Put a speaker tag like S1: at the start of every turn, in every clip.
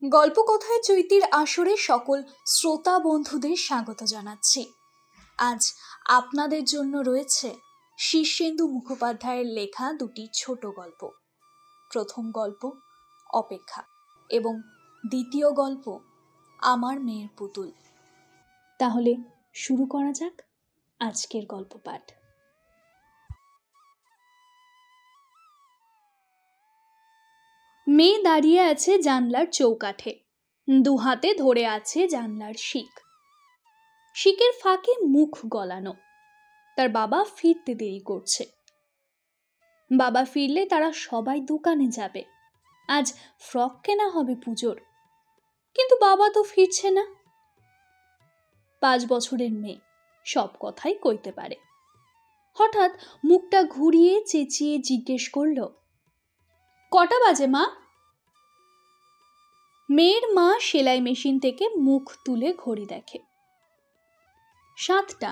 S1: গল্পকথায় চৈতির আসরে সকল শ্রোতা বন্ধুদের স্বাগত জানাচ্ছি। আজ আপনাদের জন্য রয়েছে শীর্ষেন্দু মুখোপাধ্যায়ের লেখা দুটি ছোট গল্প। প্রথম গল্প অপেক্ষা এবং দ্বিতীয় গল্প আমার মেয়ের পুতুল। তাহলে শুরু করা যাক আজকের গল্প পাঠ। মেয়ে দাঁড়িয়ে আছে জানলার চৌকাঠে, দু হাতে ধরে আছে জানলার শিক। শিকের ফাঁকে মুখ গলানো। তার বাবা ফিরতে দেরি করছে। বাবা ফিরলে তারা সবাই দোকানে যাবে। আজ ফ্রক কেনা হবে পুজোর, কিন্তু বাবা তো ফিরছে না। 5 বছরের মেয়ে, সব কথাই কইতে পারে। হঠাৎ মুখটা ঘুরিয়ে চেঁচিয়ে জিজ্ঞেস করল, কটা বাজে মা? মেয়ের মা সেলাই মেশিন থেকে মুখ তুলে ঘড়ি দেখে। 7টা।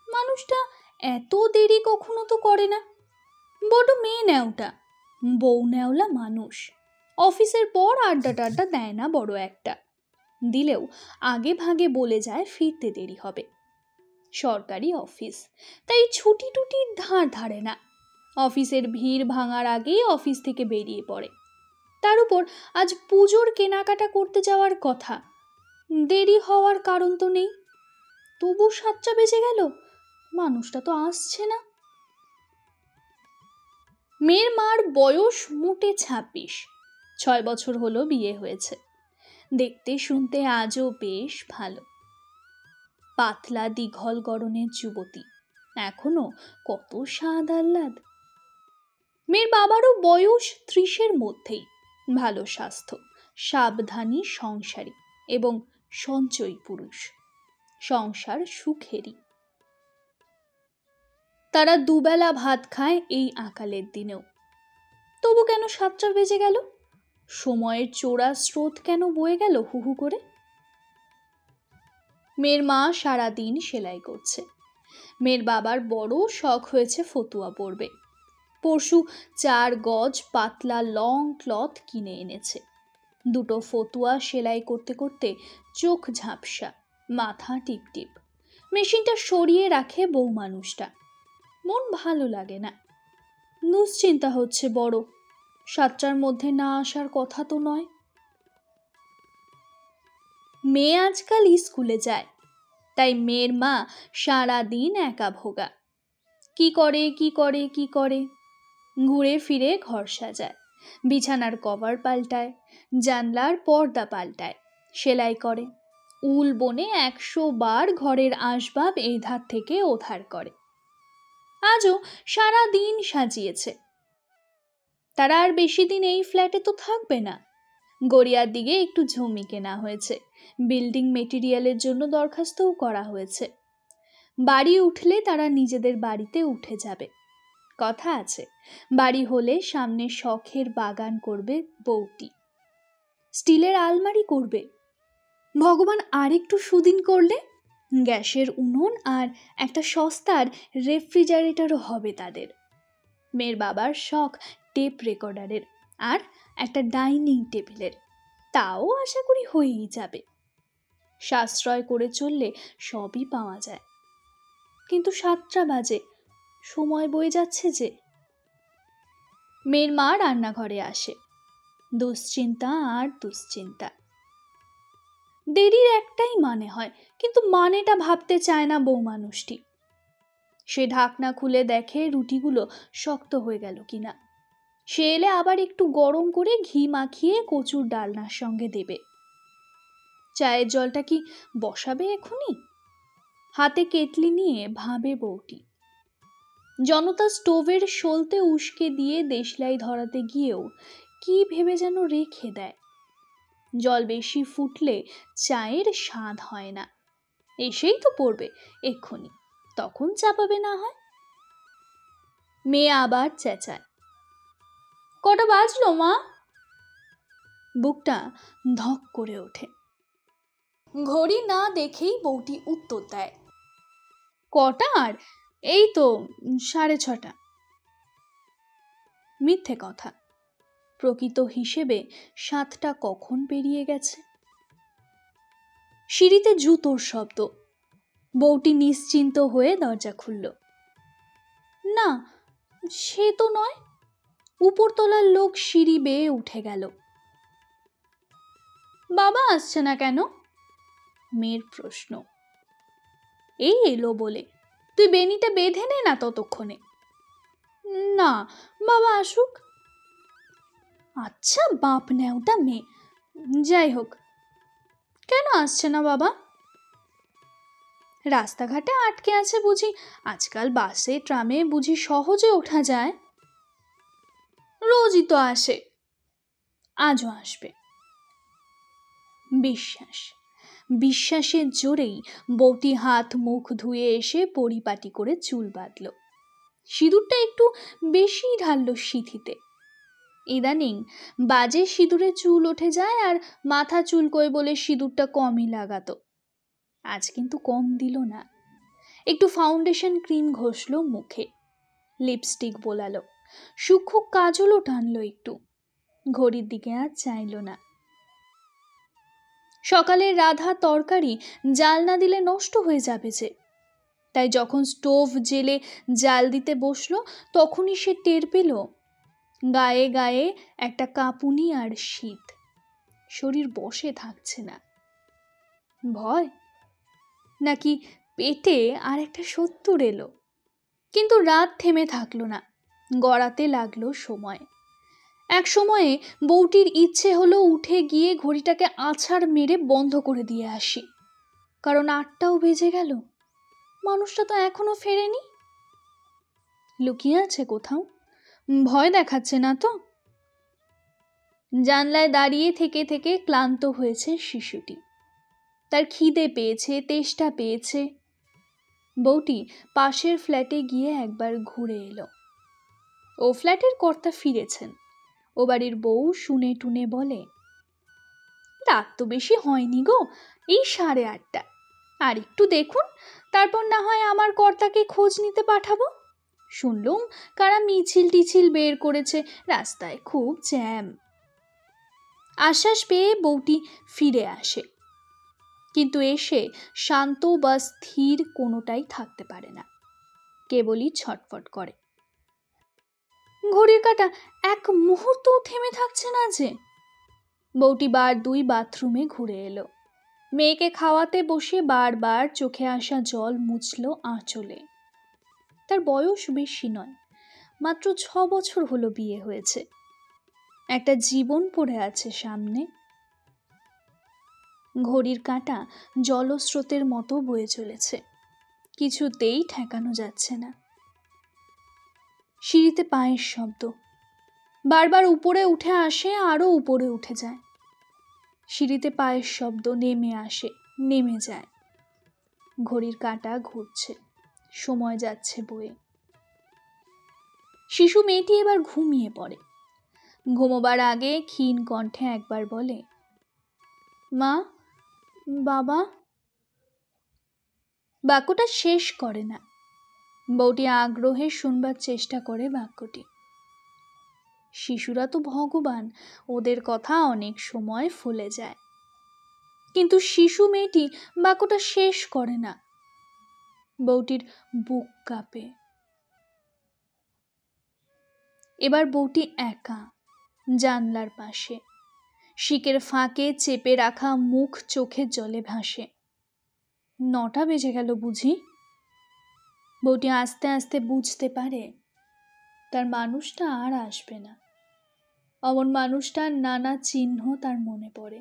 S1: মানুষটা এত দেরি কখনো তো করে না। বড় মেয়ে নেওটা, বউ নেওলা মানুষ। অফিসের পর আড্ডা টাড্ডা দেয় না বড় একটা, দিলেও আগে ভাগে বলে যায় ফিরতে দেরি হবে। সরকারি অফিস, তাই ছুটি টুটির ধার ধারে না। অফিসের ভিড় ভাঙার আগেই অফিস থেকে বেরিয়ে পড়ে। তার উপর আজ পুজোর কেনাকাটা করতে যাওয়ার কথা, দেরি হওয়ার কারণ তো নেই। তবু 7টা বেজে গেল, মানুষটা তো আসছে না। মেয়ের মার বয়স মোটে 26, 6 বছর হলো বিয়ে হয়েছে। দেখতে শুনতে আজও বেশ ভালো। পাতলা দীঘল গড়নের যুবতী, এখনো কত স্বাদ আহ্লাদ। মেয়ের বাবারও বয়স 30-এর মধ্যেই, ভালো স্বাস্থ্য, সাবধানী সংসারী এবং সঞ্চয়ী পুরুষ। সংসার সুখেরই। তারা দুবেলা ভাত খায় এই আকালের দিনেও। তবু কেন 7টা বেজে গেল? সময়ের চোরা স্রোত কেন বয়ে গেল হুহু করে? মেয়ের মা সারাদিন সেলাই করছে। মেয়ের বাবার বড় শখ হয়েছে ফতুয়া পরবে। পরশু 4 গজ পাতলা লং ক্লথ কিনে এনেছে। 2টো ফতুয়া সেলাই করতে করতে চোখ ঝাপসা, মাথা টিপটিপ। মেশিনটা সরিয়ে রাখে বউ মানুষটা। মন ভালো লাগে না। দুশ্চিন্তা হচ্ছে বড়। 7টার মধ্যে না আসার কথা তো নয়। মেয়ে আজকাল স্কুলে যায়, তাই মেয়ের মা সারাদিন একা ভোগা। কি করে ঘুরে ফিরে ঘর সাজায়, বিছানার কভার পাল্টায়, জানলার পর্দা পাল্টায়, সেলাই করে, উল বনে 100 বার ঘরের আসবাব এই ধার থেকে ও ধার করে। আজও সারা দিন সাজিয়েছে। তারা আর বেশি দিন এই ফ্ল্যাটে তো থাকবে না। গড়িয়ার দিকে একটু জমি কেনা হয়েছে। বিল্ডিং মেটেরিয়ালের জন্য দরখাস্তও করা হয়েছে। বাড়ি উঠলে তারা নিজেদের বাড়িতে উঠে যাবে। কথা আছে, বাড়ি হলে সামনে শখের বাগান করবে বউটি। স্টিলের আলমারি করবে। ভগবান আরেকটু সুদিন করলে গ্যাসের উনুন আর একটা সস্তার রেফ্রিজারেটরও হবে তাদের। মেয়ের বাবার শখ টেপ রেকর্ডারের আর একটা ডাইনিং টেবিলের, তাও আশা করি হয়েই যাবে। সাশ্রয় করে চললে সবই পাওয়া যায়। কিন্তু 7টা বাজে, সময় বয়ে যাচ্ছে যে। মেয়ের মা রান্নাঘরে আসে। দুশ্চিন্তা আর দুশ্চিন্তা। দেরির একটাই মানে হয়, কিন্তু মানেটা ভাবতে চায় না বউ মানুষটি। সে ঢাকনা খুলে দেখে রুটিগুলো শক্ত হয়ে গেল কিনা। সে এলে আবার একটু গরম করে ঘি মাখিয়ে কচুর ডালনার সঙ্গে দেবে। চায়ের জলটা কি বসাবে এখনই? হাতে কেটলি নিয়ে ভাবে বউটি। জনতা স্টোভের সলতে উস্কে দিয়ে দেশলাই ধরাতে গিয়েও কি ভেবে যেন রেখে দেয়। জল বেশি ফুটলে চায়ের স্বাদ হয় না। এসেই তো পড়বে এক্ষুনি, তখন চাপাবে না হয়। মেয়ে আবার চেঁচায়, কটা বাজলো মা? বুকটা ধক করে ওঠে। ঘড়ি না দেখেই বউটি উত্তর দেয়, কটা আর? এই তো 6:30। মিথ্যে কথা। প্রকৃত হিসেবে 7টা কখন পেরিয়ে গেছে। সিঁড়িতে জুতোর শব্দ। বউটি নিশ্চিন্ত হয়ে দরজা খুলল। না, সে তো নয়। উপরতলার লোক সিঁড়ি বেয়ে উঠে গেল। বাবা আসছে না কেন? মেয়ের প্রশ্ন। এই এলো বলে, তুই বেনিটা বেঁধে নে না ততক্ষণে। না, বাবা আসুক। আচ্ছা বাপ নেওটা মেয়ে। যাই হোক, কেন আসছে না বাবা? রাস্তাঘাটে আটকে আছে বুঝি? আজকাল বাসে ট্রামে বুঝি সহজে ওঠা যায়? রোজই তো আসে, আজও আসবে। বিশ্বাসের জোরেই বউটি হাত মুখ ধুয়ে এসে পরিপাটি করে চুল বাঁধল। সিঁদুরটা একটু বেশি ঢালল সিঁথিতে। ইদানিং বাজে সিঁদুরে চুল উঠে যায় আর মাথা চুলকোয় বলে সিঁদুরটা কমই লাগাতো। আজ কিন্তু কম দিল না। একটু ফাউন্ডেশন ক্রিম ঘষল মুখে, লিপস্টিক বোলালো, সূক্ষ্ম কাজলও টানলো একটু। ঘড়ির দিকে আর চাইল না। সকালে রাধা তরকারি জাল না দিলে নষ্ট হয়ে যাবে যে, তাই যখন স্টোভ জেলে জাল দিতে বসলো তখনই সে টের পেল গায়ে গায়ে একটা কাঁপুনি আর শীত। শরীর বসে থাকছে না। ভয় নাকি পেটে আর একটা সত্তর এলো? কিন্তু রাত থেমে থাকলো না, গড়াতে লাগলো সময়। এক সময়ে বউটির ইচ্ছে হলো উঠে গিয়ে ঘড়িটাকে আছাড় মেরে বন্ধ করে দিয়ে আসি, কারণ 8টাও বেজে গেল। মানুষটা তো এখনো ফেরেনি। লুকিয়ে আছে কোথাও? ভয় দেখাচ্ছে না তো? জানলায় দাঁড়িয়ে থেকে থেকে ক্লান্ত হয়েছে শিশুটি। তার খিদে পেয়েছে, তেষ্টা পেয়েছে। বউটি পাশের ফ্ল্যাটে গিয়ে একবার ঘুরে এলো। ও ফ্ল্যাটের কর্তা ফিরেছেন। ও বাড়ির বউ শুনে টুনে বলে, রাত তো বেশি হয়নি গো, এই 8:30। আর একটু দেখুন, তারপর না হয় আমার কর্তাকে খোঁজ নিতে পাঠাবো। শুনলুম কারা মিছিল টিছিল বের করেছে, রাস্তায় খুব জ্যাম। আশ্বাস পেয়ে বউটি ফিরে আসে, কিন্তু এসে শান্ত বা স্থির কোনোটাই থাকতে পারে না, কেবলই ছটফট করে। ঘড়ির কাঁটা এক মুহূর্তও থেমে থাকছে না যে। বউটি বার 2 বাথরুমে ঘুরে এলো। মেয়েকে খাওয়াতে বসে বারবার চোখে আসা জল মুছল আঁচলে। তার বয়স বেশি নয়, মাত্র 6 বছর হলো বিয়ে হয়েছে। একটা জীবন পড়ে আছে সামনে। ঘড়ির কাঁটা জলস্রোতের মতো বয়ে চলেছে, কিছুতেই ঠেকানো যাচ্ছে না। সিঁড়িতে পায়ের শব্দ, বারবার উপরে উঠে আসে, আরো উপরে উঠে যায়। সিঁড়িতে পায়ের শব্দ, নেমে আসে, নেমে যায়। ঘড়ির কাঁটা ঘুরছে, সময় যাচ্ছে বয়ে। শিশু মেয়েটি এবার ঘুমিয়ে পড়ে। ঘুমোবার আগে ক্ষীণ কণ্ঠে একবার বলে, মা, বাবা। বাক্যটা শেষ করে না। বউটি আগ্রহে শুনবার চেষ্টা করে বাক্যটি। শিশুরা তো ভগবান, ওদের কথা অনেক সময় ফলে যায়। কিন্তু শিশু মেয়েটি বাক্যটা শেষ করে না। বউটির বুক কাঁপে। এবার বউটি একা, জানলার পাশে, শিকের ফাঁকে চেপে রাখা মুখ চোখের জলে ভাসে। 9টা বেজে গেল বুঝি? বউটি আস্তে আস্তে বুঝতে পারে তার মানুষটা আর আসবে না। অমন মানুষটার নানা চিহ্ন তার মনে পড়ে।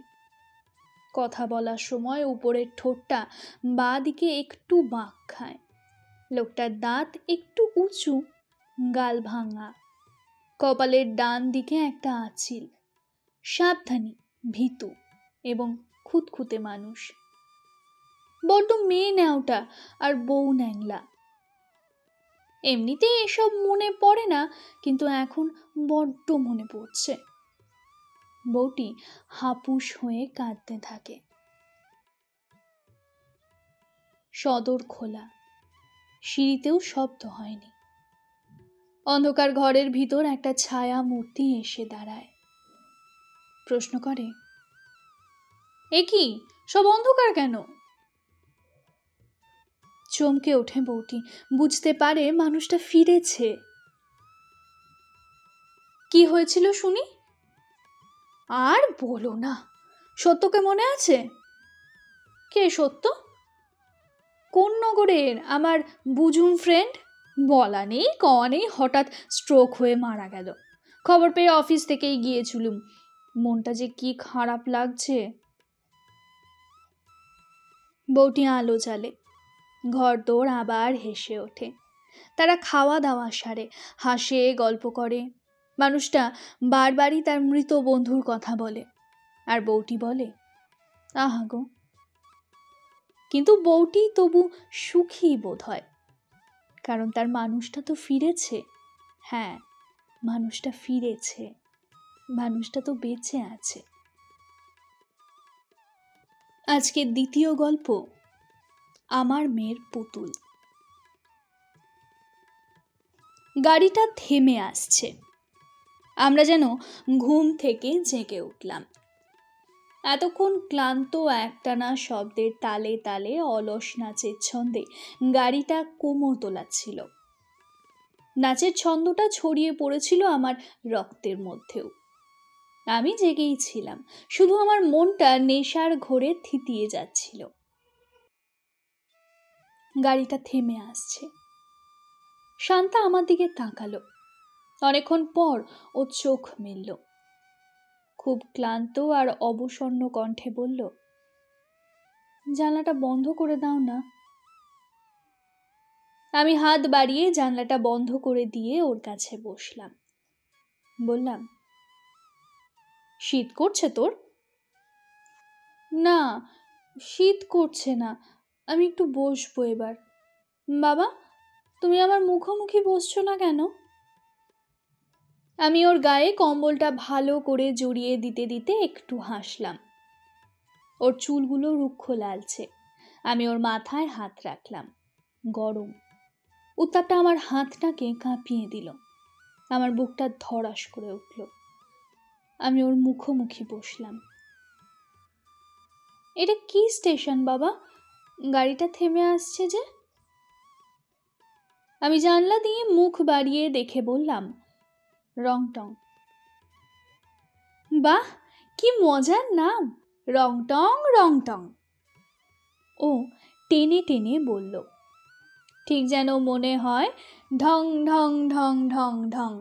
S1: কথা বলার সময় উপরের ঠোঁটটা বাঁ দিকে একটু বাঁক খায়। লোকটার দাঁত একটু উঁচু, গাল ভাঙা, কপালের ডান দিকে একটা আঁচিল। সাবধানী, ভীতু এবং খুঁতখুঁতে মানুষ। বড্ড মেয়ে নেওটা আর বউ ন্যাংলা। এমনিতেই এসব মনে পড়ে না, কিন্তু এখন বড্ড মনে পড়ছে। বউটি হাপুস হয়ে কাঁদতে থাকে। সদর খোলা, সিঁড়িতেও শব্দ হয়নি। অন্ধকার ঘরের ভিতর একটা ছায়া মূর্তি এসে দাঁড়ায়। প্রশ্ন করে, এ কি, সব অন্ধকার কেন? চমকে ওঠে বউটি, বুঝতে পারে মানুষটা ফিরেছে। কি হয়েছিল শুনি? আর বলো না, সত্যকে মনে আছে? কে সত্য? কোন নগরের আমার বুঝুম ফ্রেন্ড, বলা নেই কওয়া নেই হঠাৎ স্ট্রোক হয়ে মারা গেল। খবর পেয়ে অফিস থেকেই গিয়েছিলুম। মনটা যে কি খারাপ লাগছে। বউটি আলো জ্বালে, ঘর দৌড় আবার হেসে ওঠে। তারা খাওয়া দাওয়া সারে, হাসে, গল্প করে। মানুষটা বারবারই তার মৃত বন্ধুর কথা বলে, আর বউটি বলে, আহা গো। কিন্তু বউটি তবু সুখী বোধ হয়, কারণ তার মানুষটা তো ফিরেছে। হ্যাঁ, মানুষটা ফিরেছে, মানুষটা তো বেঁচে আছে। আজকের দ্বিতীয় গল্প, আমার মেয়ের পুতুল। গাড়িটা থেমে আসছে। আমরা যেন ঘুম থেকে জেগে উঠলাম। এতক্ষণ ক্লান্ত একটানা শব্দের তালে তালে অলস নাচের ছন্দে গাড়িটা কোমর দোলাচ্ছিল। নাচের ছন্দটা ছড়িয়ে পড়েছিল আমার রক্তের মধ্যেও। আমি জেগেই ছিলাম, শুধু আমার মনটা নেশার ঘোরে থিতিয়ে যাচ্ছিল। গাড়িটা থেমে আসছে। শান্তা আমার দিকে তাকালো। অনেকক্ষণ পর ও চোখ মেলল, খুব ক্লান্ত আর অবসন্ন কণ্ঠে বলল, জানলাটা বন্ধ করে দাও না। আমি হাত বাড়িয়ে জানলাটা বন্ধ করে দিয়ে ওর কাছে বসলাম। বললাম, শীত করছে তোর? না, শীত করছে না, আমি একটু বসবো এবার। বাবা, তুমি আমার মুখোমুখি বসছো না কেন? আমি ওর গায়ে কম্বলটা ভালো করে জড়িয়ে দিতে দিতে একটু হাসলাম। ওর চুলগুলো রুক্ষ লালচে। আমি ওর মাথায় হাত রাখলাম। গরম উত্তাপটা আমার হাতটাকে কাঁপিয়ে দিল। আমার বুকটা ধড়াস করে উঠল। আমি ওর মুখোমুখি বসলাম। এটা কি স্টেশন বাবা? গাড়িটা থেমে আসছে যে? আমি জানলা দিয়ে মুখ বাড়িয়ে দেখে বললাম, রংটং। বাহ, কি মজার নাম, রংটং রংটং। ও টেনে টেনে বলল, ঠিক যেন মনে হয় ঢং ঢং ঢং ঢং ঢং।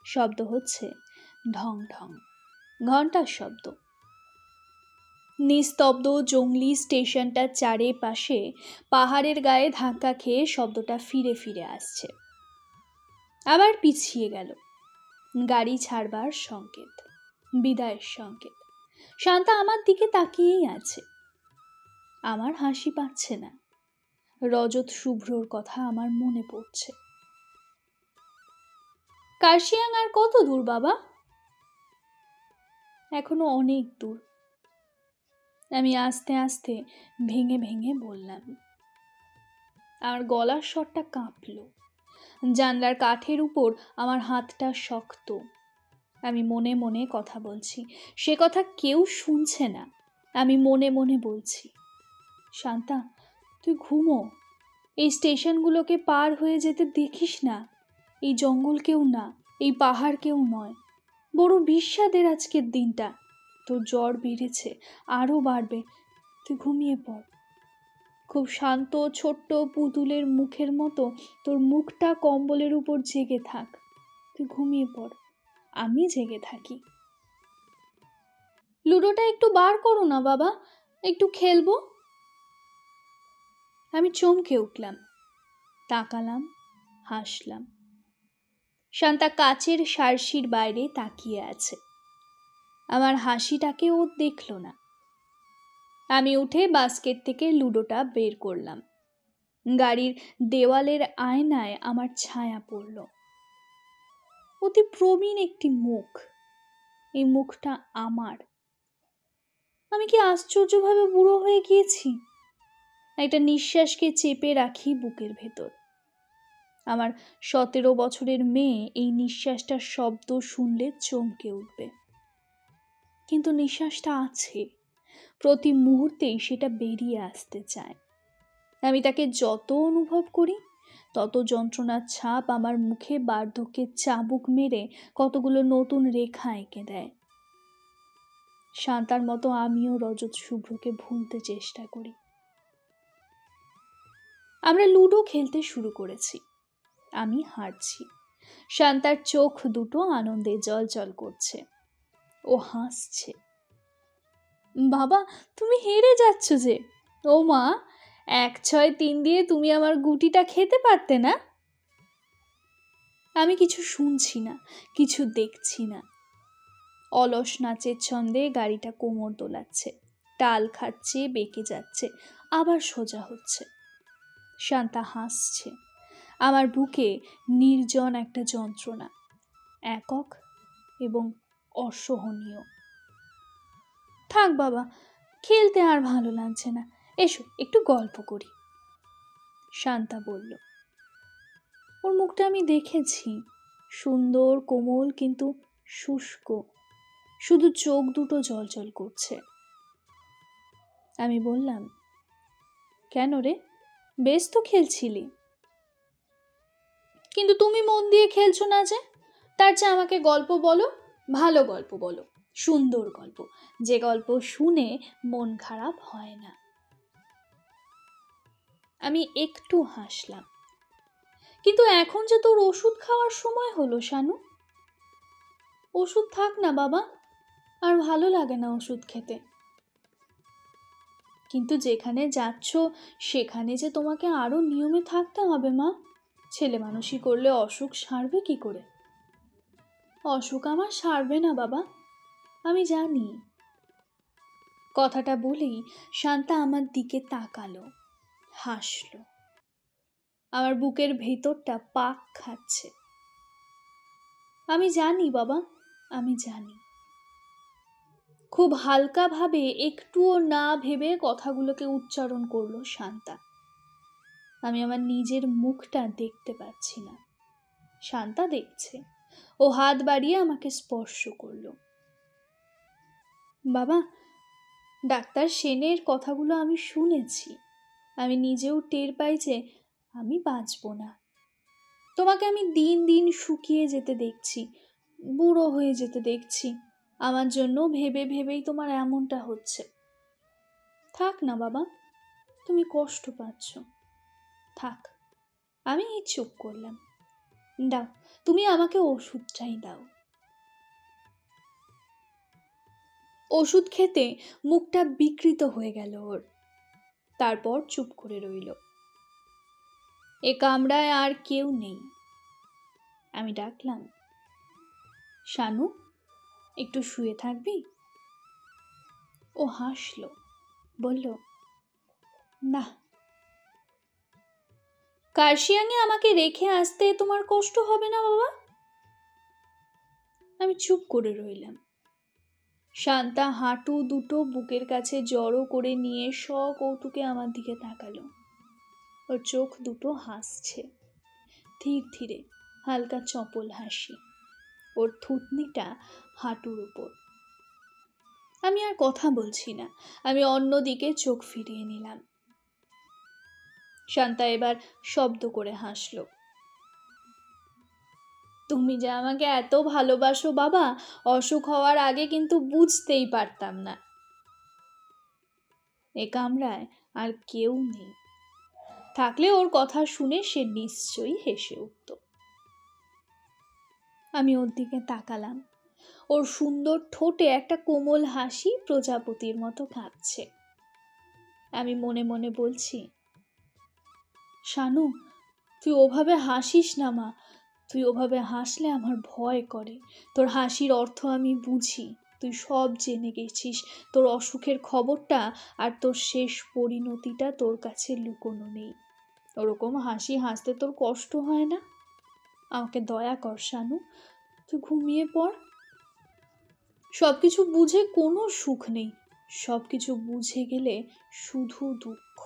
S1: শব্দ হচ্ছে ঢং ঢং, ঘন্টার শব্দ। নিস্তব্ধ জংলি স্টেশনটার চারিপাশে পাহাড়ের গায়ে ধাক্কা খেয়ে শব্দটা ফিরে ফিরে আসছে। আবার পিছিয়ে গেল। গাড়ি ছাড়বার সংকেত, বিদায়ের সংকেত। শান্তা আমার দিকে তাকিয়েই আছে। আমার হাসি পাচ্ছে না। রজত শুভ্রর কথা আমার মনে পড়ছে। কার্শিয়াং আর কত দূর বাবা? এখনো অনেক দূর। আমি আস্তে আস্তে ভেঙে ভেঙে বললাম। আমার গলার স্বরটা কাঁপল। জানলার কাঠের উপর আমার হাতটা শক্ত। আমি মনে মনে কথা বলছি, সে কথা কেউ শুনছে না। আমি মনে মনে বলছি, শান্তা তুই ঘুমো, এই স্টেশনগুলোকে পার হয়ে যেতে দেখিস না। এই জঙ্গল কেউ না, এই পাহাড় কেউ নয়। বড় বিস্বাদের আজকের দিনটা। তোর জ্বর বেড়েছে, আরো বাড়বে, তুই ঘুমিয়ে পড়। খুব শান্ত ছোট্ট পুতুলের মুখের মতো তোর মুখটা কম্বলের উপর জেগে থাক। তুই ঘুমিয়ে পড়, আমি জেগে থাকি। লুডোটা একটু বার করো না বাবা, একটু খেলবো। আমি চমকে উঠলাম, তাকালাম, হাসলাম। শান্তা কাচের সার্সির বাইরে তাকিয়ে আছে। আমার হাসিটাকে ও দেখল না। আমি উঠে বাস্কেট থেকে লুডোটা বের করলাম। গাড়ির দেওয়ালের আয়নায় আমার ছায়া পড়ল। অতি প্রবীণ একটি মুখ। এই মুখটা আমার। আমি কি আশ্চর্যভাবে বুড়ো হয়ে গিয়েছি? একটা নিঃশ্বাসকে চেপে রাখি বুকের ভেতর। আমার 17 বছরের মেয়ে এই নিঃশ্বাসটার শব্দ শুনলে চমকে উঠবে। কিন্তু নিঃশ্বাসটা আছে, প্রতি মুহূর্তেই সেটা বেরিয়ে আসতে চায়। আমি তাকে যত অনুভব করি তত যন্ত্রণার ছাপ আমার মুখে বার্ধক্যের চাবুক মেরে কতগুলো নতুন রেখা এঁকে দেয়। শান্তার মতো আমিও রজত শুভ্রকে ভুলতে চেষ্টা করি। আমরা লুডো খেলতে শুরু করেছি। আমি হারছি। শান্তার চোখ দুটো আনন্দে জলজল করছে। ও হাসছে। বাবা, তুমি হেরে যাচ্ছ যে। ও মা, 1-6-3 দিয়ে তুমি আমার গুটিটা খেতে পারতে না? আমি কিছু শুনছি না, কিছু দেখছি না। অলস নাচের ছন্দে গাড়িটা কোমর দোলাচ্ছে, টাল খাচ্ছে, বেঁকে যাচ্ছে, আবার সোজা হচ্ছে। শান্তা হাসছে। আমার বুকে নির্জন একটা যন্ত্রণা, একক এবং অসহনীয়। থাক বাবা, খেলতে আর ভালো লাগছে না, এসো একটু গল্প করি, শান্তা বলল। ওর মুখটা আমি দেখেছি, সুন্দর কোমল কিন্তু শুষ্ক, শুধু চোখ দুটো জলজল করছে। আমি বললাম, কেন রে, বেশ তো খেলছিলি। কিন্তু তুমি মন দিয়ে খেলছো না যে। তার চেয়ে আমাকে গল্প বলো, ভালো গল্প বলো, সুন্দর গল্প, যে গল্প শুনে মন খারাপ হয় না। আমি একটু হাসলাম। কিন্তু এখন যে তোর ওষুধ খাওয়ার সময় হলো শানু। ওষুধ থাক না বাবা, আর ভালো লাগে না ওষুধ খেতে। কিন্তু যেখানে যাচ্ছ সেখানে যে তোমাকে আরো নিয়মে থাকতে হবে মা। ছেলে মানুষই করলে অসুখ সারবে কি করে? অসুখ আমার সারবে না বাবা, আমি জানি। কথাটা বলেই শান্তা আমার দিকে তাকালো, হাসলো। আমার বুকের ভেতরটা পাক খাচ্ছে। আমি জানি বাবা, আমি জানি। খুব হালকা ভাবে, একটুও না ভেবে কথাগুলোকে উচ্চারণ করলো শান্তা। আমি আমার নিজের মুখটা দেখতে পাচ্ছি না, শান্তা দেখছে। ও হাত বাড়িয়ে আমাকে স্পর্শ করলো। বাবা, ডাক্তার সেনের কথাগুলো আমি শুনেছি। আমি নিজেও টের পাই যে আমি বাঁচব না। তোমাকে আমি দিন দিন শুকিয়ে যেতে দেখছি, বুড়ো হয়ে যেতে দেখছি। আমার জন্য ভেবে ভেবেই তোমার এমনটা হচ্ছে। থাক না বাবা, তুমি কষ্ট পাচ্ছ, থাক। আমি চুপ করলাম। দাও, তুমি আমাকে ওষুধটাই দাও। ওষুধ খেতে মুখটা বিকৃত হয়ে গেল ওর। তারপর চুপ করে রইল। এ কামরায় আর কেউ নেই। আমি ডাকলাম, শানু, একটু শুয়ে থাকবি? ও হাসলো, বলল, না। কার্শিয়াঙে আমাকে রেখে আসতে তোমার কষ্ট হবে না বাবা? আমি চুপ করে রইলাম। শান্তা হাঁটু দুটো বুকের কাছে জড়ো করে নিয়ে সকৌতুকে আমার দিকে তাকালো। ওর চোখ দুটো হাসছে, ধীর ধীরে, হালকা চপল হাসি। ওর থুতনিটা হাঁটুর উপর। আমি আর কথা বলছি না, আমি অন্যদিকে চোখ ফিরিয়ে নিলাম। শান্তা এবার শব্দ করে হাসলো। তুমি যে আমাকে এত ভালোবাসো বাবা, অসুখ হওয়ার আগে কিন্তু বুঝতেই পারতাম না। এ কামরায় আর কেউ নেই, থাকলে ওর কথা শুনে সে নিশ্চয়ই হেসে উঠত। আমি ওর দিকে তাকালাম। ওর সুন্দর ঠোঁটে একটা কোমল হাসি প্রজাপতির মতো কাঁপছে। আমি মনে মনে বলছি, শানু, তুই ওভাবে হাসিস না মা। তুই ওভাবে হাসলে আমার ভয় করে। তোর হাসির অর্থ আমি বুঝি। তুই সব জেনে গেছিস। তোর অসুখের খবরটা আর তোর শেষ পরিণতিটা তোর কাছে লুকোনো নেই। ওরকম হাসি হাসতে তোর কষ্ট হয় না? আমাকে দয়া কর শানু, তুই ঘুমিয়ে পড়। সবকিছু বুঝে কোনো সুখ নেই, সবকিছু বুঝে গেলে শুধু দুঃখ।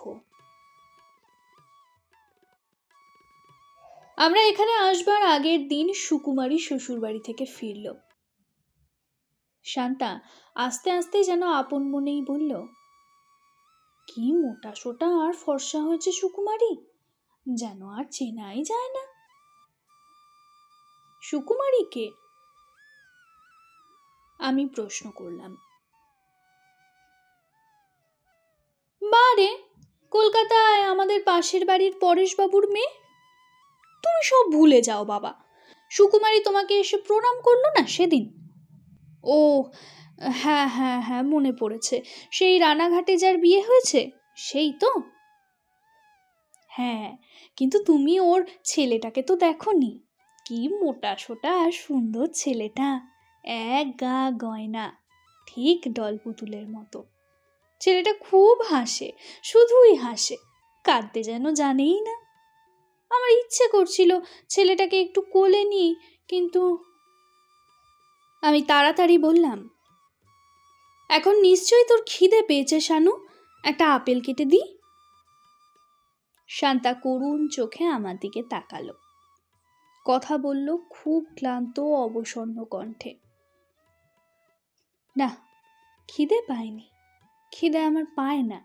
S1: আমরা এখানে আসবার আগের দিন সুকুমারী শ্বশুর বাড়ি থেকে ফিরল। শান্তা আস্তে আস্তে যেন আপন মনেই বলল, কি মোটা সোটা আর ফর্সা হয়েছে সুকুমারী, যেন আর চেনাই যায় না। সুকুমারীকে? আমি প্রশ্ন করলাম। বারে, কলকাতায় আমাদের পাশের বাড়ির পরেশবাবুর মেয়ে। তুমি সব ভুলে যাও বাবা, সুকুমারী তোমাকে এসে প্রণাম করলো না সেদিন? ও হ্যাঁ হ্যাঁ হ্যাঁ, মনে পড়েছে, সেই রানাঘাটে যার বিয়ে হয়েছে সেই তো? হ্যাঁ, কিন্তু তুমি ওর ছেলেটাকে তো দেখোনি। কি মোটা সোটা আর সুন্দর ছেলেটা, এক গা গয়না, ঠিক ডল পুতুলের মতো। ছেলেটা খুব হাসে, শুধুই হাসে, কাঁদতে যেন জানেই না। আমার ইচ্ছে করছিল ছেলেটাকে একটু কোলে নিই, কিন্তু আমি তাড়াতাড়ি বললাম, এখন নিশ্চয়ই তোর খিদে পেয়েছে শানু, একটা আপেল কেটে দিই। শান্তা করুণ চোখে আমার দিকে তাকালো, কথা বলল খুব ক্লান্ত অবসন্ন কণ্ঠে, না, খিদে পায়নি, খিদে আমার পায় না,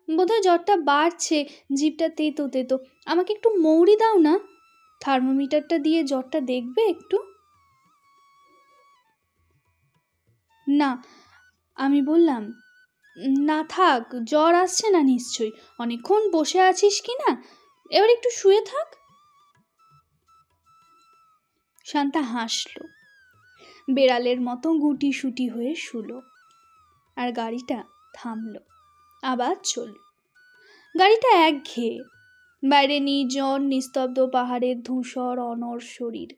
S1: বোধহয় জ্বরটা বাড়ছে, জিভটা তেতো তেতো। আমাকে একটু মৌরি দাও না, থার্মোমিটারটা দিয়ে জ্বরটা দেখবে একটু। না, আমি বললাম, না থাক, জ্বর আসছে না নিশ্চয়ই, অনেকক্ষণ বসে আছিস কি না, এবার একটু শুয়ে থাক। শান্তা হাসল, বেড়ালের মতো গুটি সুটি হয়ে শুলো, আর গাড়িটা থামল, আবার চলল। গাড়িটা একঘেয়ে, বাইরে নির্জন নিস্তব্ধ পাহাড়ের ধূসর অনর শরীর,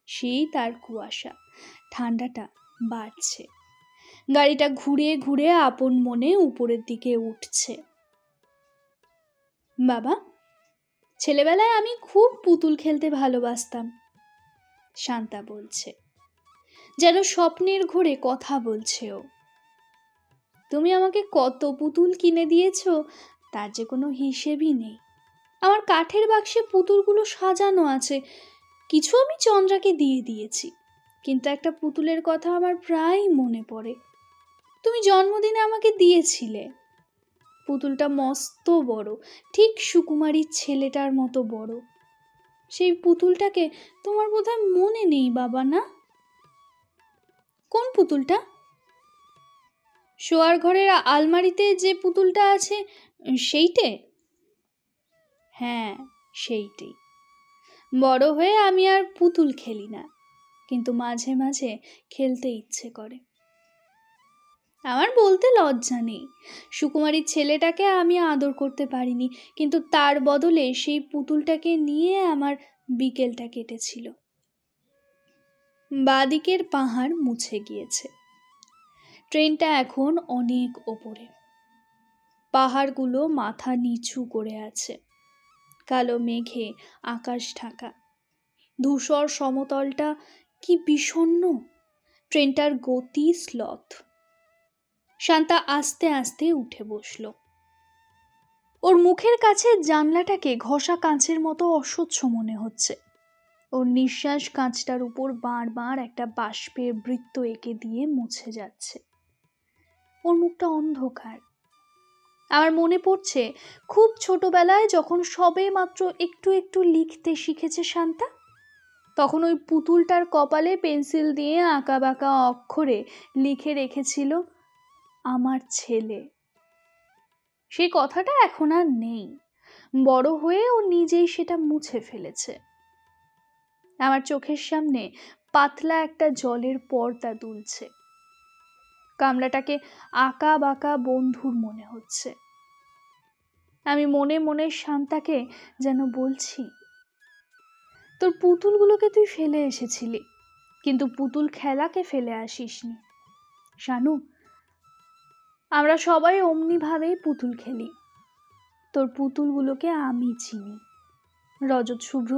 S1: সেই তার কুয়াশা, ঠান্ডাটা বাড়ছে। গাড়িটা ঘুরে ঘুরে আপন মনে উপরের দিকে উঠছে। বাবা, ছেলেবেলায় আমি খুব পুতুল খেলতে ভালোবাসতাম, শান্তা বলছে, যেন স্বপ্নের ঘোরে কথা বলছে ও। তুমি আমাকে কত পুতুল কিনে দিয়েছো তার যে কোনো হিসেবই নেই। আমার কাঠের বাক্সে পুতুলগুলো সাজানো আছে, কিছু আমি চন্দ্রাকে দিয়ে দিয়েছি, কিন্তু একটা পুতুলের কথা আমার প্রায় মনে পড়ে। তুমি জন্মদিনে আমাকে দিয়েছিলে, পুতুলটা মস্ত বড়, ঠিক সুকুমারীর ছেলেটার মতো বড়। সেই পুতুলটাকে তোমার বোধহয় মনে নেই বাবা, না? কোন পুতুলটা? শোয়ার ঘরের আলমারিতে যে পুতুলটা আছে সেইটে? হ্যাঁ, সেইটেই। বড় হয়ে আমি আর পুতুল খেলি না, কিন্তু মাঝে মাঝে খেলতে ইচ্ছে করে। আমার বলতে লজ্জা নেই, সুকুমারীর ছেলেটাকে আমি আদর করতে পারিনি, কিন্তু তার বদলে সেই পুতুলটাকে নিয়ে আমার বিকেলটা কেটেছিল। বাঁদিকের পাহাড় মুছে গিয়েছে, ট্রেনটা এখন অনেক ওপরে, পাহাড়গুলো মাথা নিচু করে আছে, কালো মেঘে আকাশ ঢাকা, ধূসর সমতলটা কি বিষণ্ণ, ট্রেনটার গতি স্লথ। শান্তা আস্তে আস্তে উঠে বসল, ওর মুখের কাছে জানলাটাকে ঘষা কাঁচের মতো অস্বচ্ছ মনে হচ্ছে। ওর নিঃশ্বাস কাঁচটার উপর বারবার একটা বাষ্পের বৃত্ত এঁকে দিয়ে মুছে যাচ্ছে। ওর মুখটা অন্ধকার। আমার মনে পড়ছে খুব ছোটবেলায় যখন সবে মাত্র একটু একটু লিখতে শিখেছে শান্তা, তখন ওই পুতুলটার কপালে পেন্সিল দিয়ে আঁকা বাঁকা অক্ষরে লিখে রেখেছিল আমার ছেলে। সেই কথাটা এখন আর নেই, বড় হয়ে ও নিজেই সেটা মুছে ফেলেছে। আমার চোখের সামনে পাতলা একটা জলের পর্দা দুলছে, কামরাটাকে আঁকা বাঁকা বন্ধুর মনে হচ্ছে। আমি মনে মনে শান্তাকে যেন বলছি, তোর পুতুলগুলোকে তুই ফেলে এসেছিলি, কিন্তু পুতুল খেলাকে ফেলে আসিসনি। শানু, আমরা সবাই অমনি ভাবেই পুতুল খেলি, তোর পুতুলগুলোকে আমি চিনি। রজত শুভ্র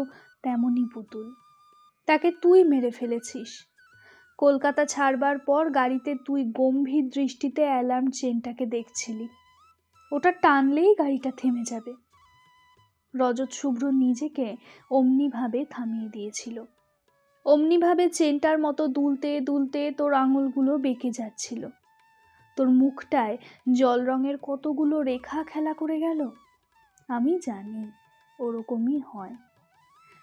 S1: তেমনই পুতুল, তাকে তুই মেরে ফেলেছিস। কলকাতা ছাড়বার পর গাড়িতে তুই গম্ভীর দৃষ্টিতে অ্যালার্ম চেনটাকে দেখছিলি, ওটা টানলেই গাড়িটা থেমে যাবে। রজত শুভ্র নিজেকে অমনিভাবে থামিয়ে দিয়েছিল। অমনিভাবে চেনটার মতো দুলতে দুলতে তোর আঙুলগুলো বেঁকে যাচ্ছিল। তোর মুখটায় জল রঙের কতগুলো রেখা খেলা করে গেল। আমি জানি ওরকমই হয়।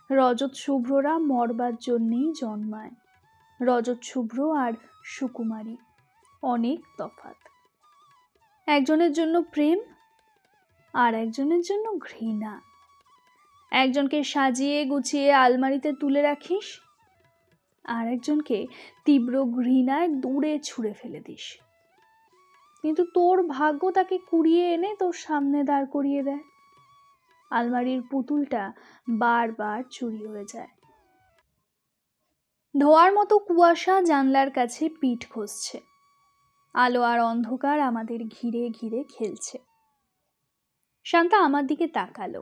S1: রজত শুভ্ররা মরবার জন্যেই জন্মায়। রজত শুভ্র আর সুকুমারী অনেক তফাৎ। একজনের জন্য প্রেম আর একজনের জন্য ঘৃণা। একজনকে সাজিয়ে গুছিয়ে আলমারিতে তুলে রাখিস, আর একজনকে তীব্র ঘৃণায় দূরে ছুঁড়ে ফেলে দিস। কিন্তু তোর ভাগ্য তাকে কুড়িয়ে এনে তোর সামনে দাঁড় করিয়ে দেয়। আলমারির পুতুলটা বারবার চুরি হয়ে যায়। ধোয়ার মতো কুয়াশা জানলার কাছে পিঠ ঘষছে। আলো আর অন্ধকার আমাদের ঘিরে ঘিরে খেলছে। শান্তা আমার দিকে তাকালো।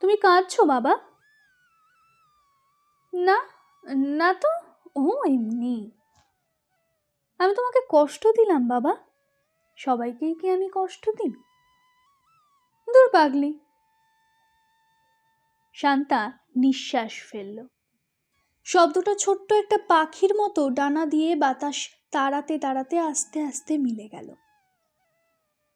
S1: তুমি কাঁদছো বাবা? না না তো, ও এমনি। আমি তোমাকে কষ্ট দিলাম বাবা? সবাইকেই কি আমি কষ্ট দিই? দূর পাগলি। শান্তা নিঃশ্বাস ফেলল। শব্দটা ছোট্ট একটা পাখির মতো ডানা দিয়ে বাতাস তাড়াতে তাড়াতে আস্তে আস্তে মিলে গেল।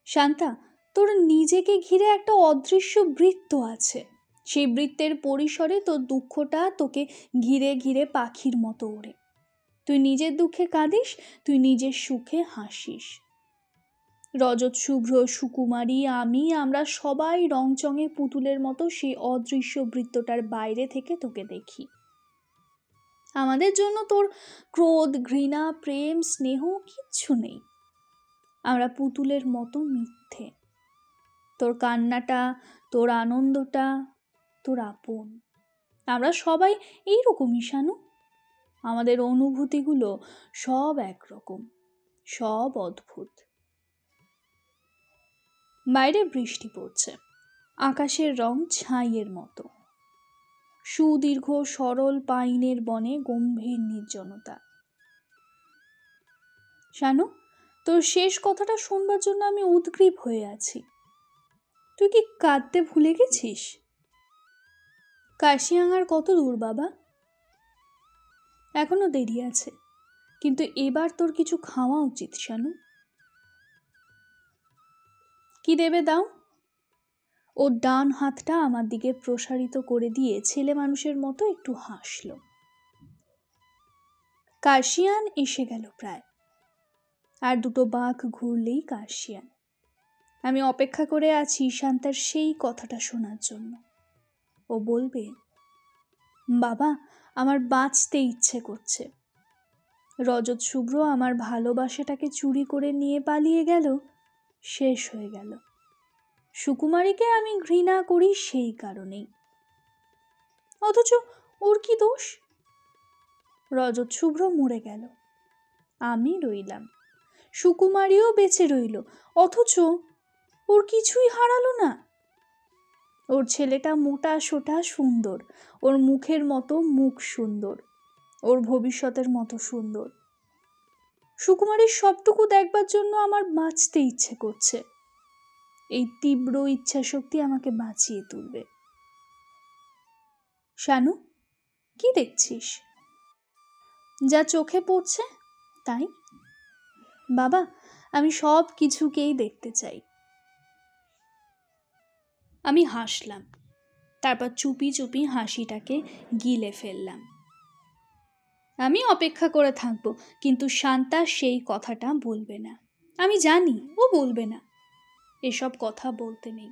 S1: শান্তা, তোর নিজেকে ঘিরে একটা অদৃশ্য বৃত্ত আছে। সেই বৃত্তের পরিসরে তোর দুঃখটা তোকে ঘিরে ঘিরে পাখির মতো ওড়ে। তুই নিজের দুঃখে কাঁদিস, তুই নিজের সুখে হাসিস। রজত শুভ্র সুকুমারী আমরা সবাই রংচঙে পুতুলের মতো সেই অদৃশ্য বৃত্তটার বাইরে থেকে তোকে দেখি। আমাদের জন্য তোর ক্রোধ, ঘৃণা, প্রেম, স্নেহ কিচ্ছু নেই। আমরা পুতুলের মতো মিথ্যে। তোর কান্নাটা, তোর আনন্দটা, তোর আপন। আমরা সবাই এইরকমই শানু। আমাদের অনুভূতিগুলো সব একরকম, সব অদ্ভুত। বাইরে বৃষ্টি পড়ছে। আকাশের রং ছাইয়ের মতো। সুদীর্ঘ সরল পাইনের বনে গম্ভীর নির্জনতা। শানু, তোর শেষ কথাটা শুনবার জন্য আমি উদগ্রীব হয়ে আছি। তুই কি কাঁদতে ভুলে গেছিস? কাশিয়াঙ্গার কত দূর বাবা? এখনো দেরি আছে, কিন্তু এবার তোর কিছু খাওয়া উচিত শানু। কি দেবে দাও? ওর ডান হাতটা আমার দিকে প্রসারিত করে দিয়ে ছেলে মানুষের মতো একটু হাসল। কার্শিয়ান এসে গেল প্রায়। আর দুটো বাঁক ঘুরলেই কার্শিয়ান। আমি অপেক্ষা করে আছি শান্তার সেই কথাটা শোনার জন্য। ও বলবে, বাবা আমার বাঁচতে ইচ্ছে করছে। রজত শুভ্র আমার ভালোবাসাটাকে চুরি করে নিয়ে পালিয়ে গেল, শেষ হয়ে গেল। সুকুমারীকে আমি ঘৃণা করি সেই কারণেই। অথচ ওর কি দোষ? রজত শুভ্র মরে গেল, আমি রইলাম। সুকুমারীও বেঁচে রইল, অথচ ওর কিছুই হারালো না। ওর ছেলেটা মোটা সোটা সুন্দর, ওর মুখের মতো মুখ সুন্দর, ওর ভবিষ্যতের মতো সুন্দর। সুকুমারীর সবটুকু দেখবার জন্য আমার বাঁচতে ইচ্ছে করছে। এই তীব্র ইচ্ছা শক্তি আমাকে বাঁচিয়ে তুলবে। শানু, কি দেখছিস? যা চোখে পড়ছে তাই। বাবা, আমি সব কিছুকেই দেখতে চাই। আমি হাসলাম, তারপর চুপি চুপি হাসিটাকে গিলে ফেললাম। আমি অপেক্ষা করে থাকবো, কিন্তু শান্তা সেই কথাটা বলবে না। আমি জানি ও বলবে না, এসব কথা বলতে নেই,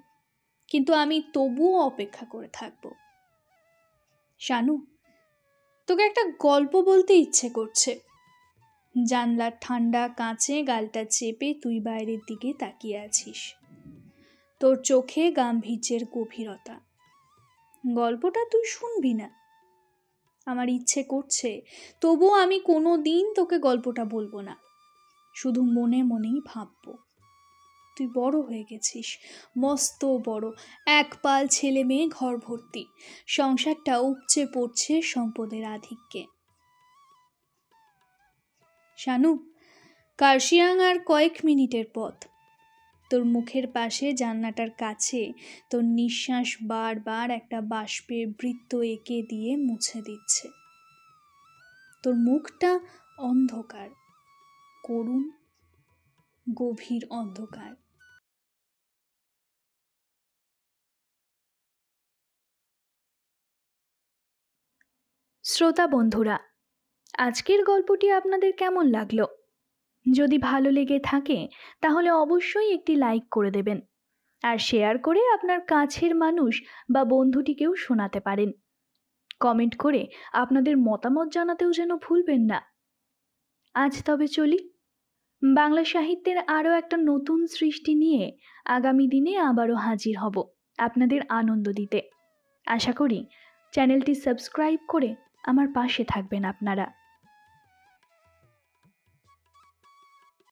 S1: কিন্তু আমি তবুও অপেক্ষা করে থাকবো। শানু, তোকে একটা গল্প বলতে ইচ্ছে করছে। জানলার ঠান্ডা কাঁচে গালটা চেপে তুই বাইরের দিকে তাকিয়ে আছিস। তোর চোখে গাম্ভীর্যের গভীরতা। গল্পটা তুই শুনবি না। আমার ইচ্ছে করছে, তবুও আমি কোনো দিন তোকে গল্পটা বলবো না। শুধু মনে মনেই ভাববো। তুই বড় হয়ে গেছিস, মস্ত বড়, এক পাল ছেলে মেয়ে ঘর ভর্তি। সংসারটা উপচে পড়ছে সম্পদের আধিক্যে। শানু, কার্শিয়াং আর কয়েক মিনিটের পথ। তোর মুখের পাশে জানলাটার কাছে তোর নিঃশ্বাস বারবার একটা বাষ্পের বৃত্ত এঁকে দিয়ে মুছে দিচ্ছে। তোর মুখটা অন্ধকার, করুণ, গভীর অন্ধকার। শ্রোতা বন্ধুরা, আজকের গল্পটি আপনাদের কেমন লাগলো? যদি ভালো লেগে থাকে তাহলে অবশ্যই একটি লাইক করে দেবেন, আর শেয়ার করে আপনার কাছের মানুষ বা বন্ধুটিকেও শোনাতে পারেন। কমেন্ট করে আপনাদের মতামত জানাতেও যেন ভুলবেন না। আজ তবে চলি। বাংলা সাহিত্যের আরও একটা নতুন সৃষ্টি নিয়ে আগামী দিনে আবারও হাজির হব আপনাদের আনন্দ দিতে। আশা করি চ্যানেলটি সাবস্ক্রাইব করে আমার পাশে থাকবেন আপনারা।